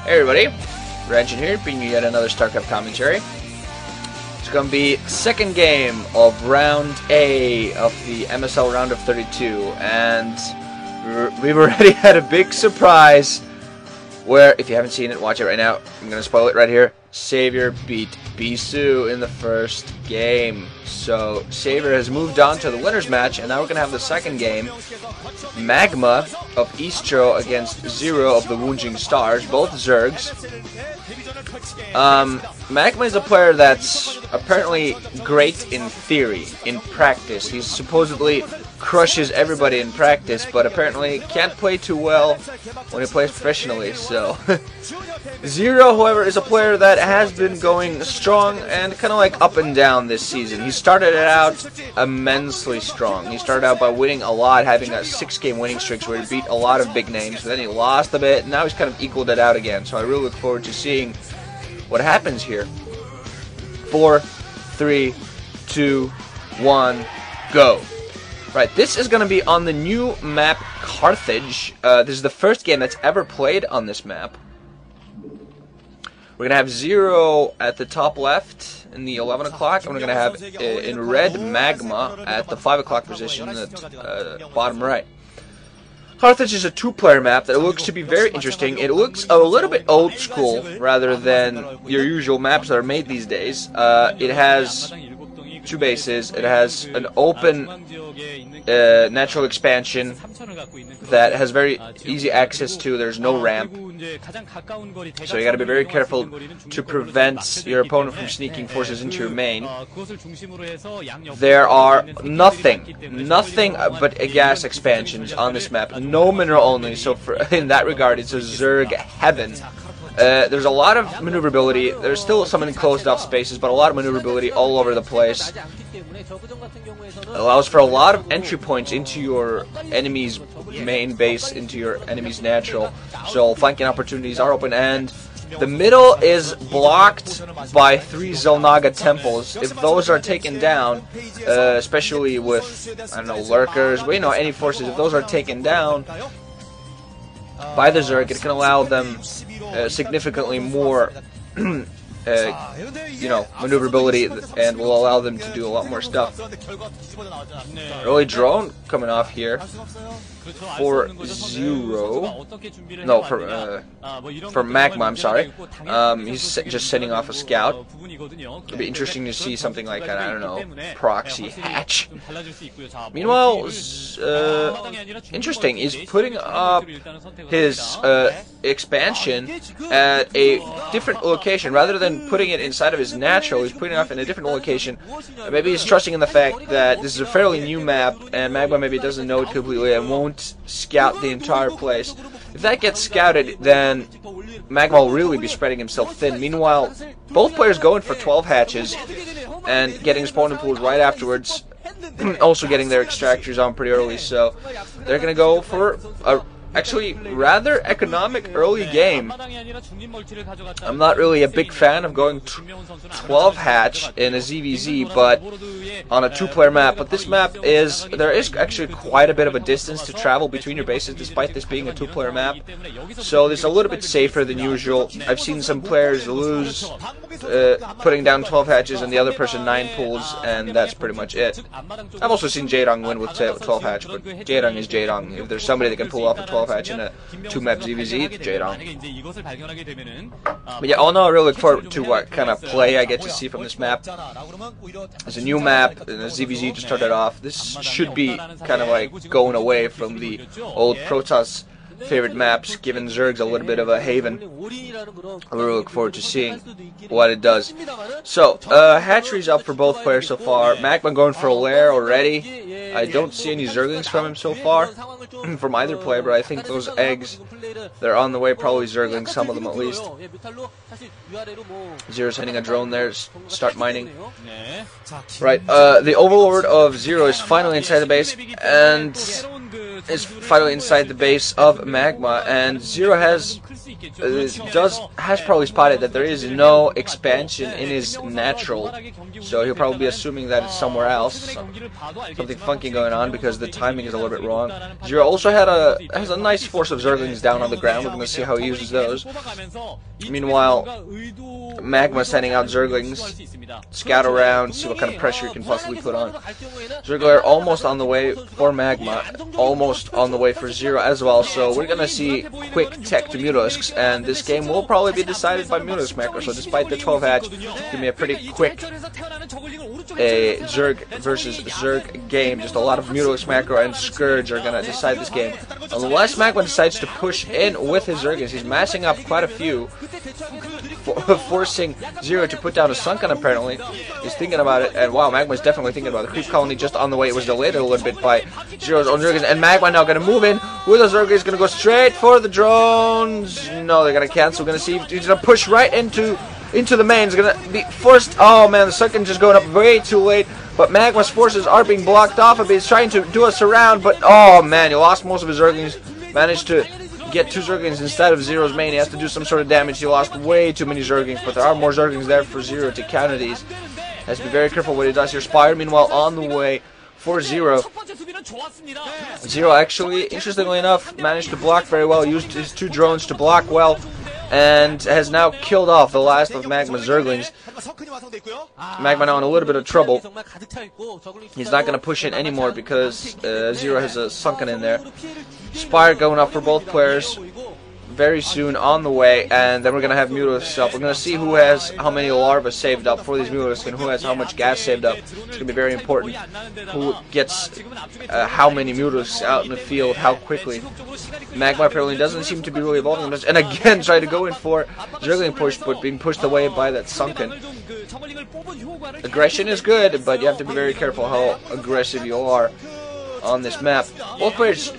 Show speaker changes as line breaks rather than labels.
Hey everybody, Woongjin here, bringing you yet another StarCraft commentary. It's going to be second game of Round A of the MSL round of 32, and we've already had a big surprise where, if you haven't seen it, watch it right now. I'm going to spoil it right here. Savior beat Bisu in the first game. So Savior has moved on to the winner's match, and now we're going to have the second game. maGma of eSTRO against ZerO of the Woongjin Stars, both zergs. maGma is a player that's apparently great in theory. In practice, he supposedly crushes everybody in practice, but apparently can't play too well when he plays professionally. So ZerO, however, is a player that has been going strong and kind of like up and down this season. He started it out immensely strong. He started out by winning a lot, having a 6-game winning streak where he beat a lot of big names, but then he lost a bit, and now he's kind of equaled it out again. So I really look forward to seeing what happens here. 4, 3, 2, 1, go. Right, this is going to be on the new map Carthage. This is the first game that's ever played on this map. We're going to have ZerO at the top left in the 11 o'clock, and we're going to have in red maGma at the 5 o'clock position at bottom right. Carthage is a 2-player map that looks to be very interesting. It looks a little bit old school rather than your usual maps that are made these days. It has 2 bases. It has an open natural expansion that has very easy access to. There's no ramp, so you got to be very careful to prevent your opponent from sneaking forces into your main. There are nothing but gas expansions on this map. No mineral only. So in that regard, it's a zerg heaven. There's a lot of maneuverability. There's still some enclosed off spaces, but a lot of maneuverability all over the place. It allows for a lot of entry points into your enemy's main base, into your enemy's natural. So flanking opportunities are open, and the middle is blocked by 3 Xel'Naga temples. If those are taken down, especially with, I don't know, lurkers, well, you know, any forces, if those are taken down by the zerg, it can allow them significantly more you know, maneuverability, and will allow them to do a lot more stuff. Early drone coming off here for ZerO. No, for maGma, I'm sorry. He's just sending off a scout. It'll be interesting to see something like an, I don't know, proxy hatch. Meanwhile, interesting, he's putting up his expansion at a different location. Rather than putting it inside of his natural, he's putting it off in a different location. Maybe he's trusting in the fact that this is a fairly new map, and maGma maybe doesn't know it completely and won't scout the entire place. If that gets scouted, then maGma will really be spreading himself thin. Meanwhile, both players going for 12 hatches and getting spawn pools right afterwards, also getting their extractors on pretty early, so they're going to go for a actually rather economic early game. I'm not really a big fan of going 12 hatch in a ZVZ, but on a 2-player map. But this map there is actually quite a bit of a distance to travel between your bases, despite this being a 2-player map. So it's a little bit safer than usual. I've seen some players lose putting down 12 hatches and the other person 9 pools, and that's pretty much it. I've also seen Jaedong win with 12 hatch, but Jaedong is Jaedong. If there's somebody that can pull off a 12 hatch in a 2-map ZVZ, it's Jaedong. But yeah, all in all, I really look forward to what kind of play I get to see from this map. It's a new map, and the ZVZ just started off. This should be kind of like going away from the old Protoss favorite maps, giving zergs a little bit of a haven. I really look forward to seeing what it does. So, hatcheries up for both players so far. maGma going for a lair already. I don't see any zerglings from him so far, from either player, but I think those eggs, they're on the way, probably zerglings, some of them at least. ZerO's sending a drone there, start mining. Right, the overlord of ZerO is finally inside the base, and is finally inside the base of maGma, and ZerO has probably spotted that there is no expansion in his natural, so he'll probably be assuming that it's somewhere else, something funky going on, because the timing is a little bit wrong. ZerO also has a nice force of zerglings down on the ground. We're going to see how he uses those. Meanwhile, maGma sending out zerglings, scout around, see what kind of pressure he can possibly put on. Zergler almost on the way for maGma, almost on the way for ZerO as well, so we're going to see quick tech to Mutalisks, and this game will probably be decided by Mutalisk macro, so despite the 12 hatch, give me a pretty quick Zerg versus Zerg game. Just a lot of Mutalisk macro and Scourge are going to decide this game. Unless maGma decides to push in with his Zerglings, he's massing up quite a few, forcing ZerO to put down a Sunken apparently. He's thinking about it, and wow, maGma is definitely thinking about it. The creep colony just on the way. It was delayed a little bit by ZerO's own Zerglings, and maGma now going to move in with a Zerglings, going to go straight for the drones. No, they're going to cancel. We're going to see if he's going to push right into the main. He's going to be forced. Oh man, the Sunken just going up way too late. But maGma's forces are being blocked off a bit. He's trying to do a surround, but oh man, he lost most of his Zerglings. Managed to get 2 Zerglings instead of ZerO's main. He has to do some sort of damage. He lost way too many Zerglings, but there are more Zerglings there for ZerO to counter these. Has to be very careful what he does here. Spire, meanwhile, on the way for ZerO. ZerO actually, interestingly enough, managed to block very well. Used his 2 drones to block well, and has now killed off the last of maGma's Zerglings. maGma now in a little bit of trouble. He's not going to push in anymore because ZerO has a Sunken in there. Spire going up for both players very soon on the way, and then we're going to have Mutalisks up. We're going to see who has how many larvae saved up for these Mutalisks and who has how much gas saved up. It's going to be very important who gets how many Mutalisks out in the field, how quickly. maGma apparently doesn't seem to be really evolving much, and again try to go in for Zergling push, but being pushed away by that Sunken. Aggression is good, but you have to be very careful how aggressive you are on this map. Both players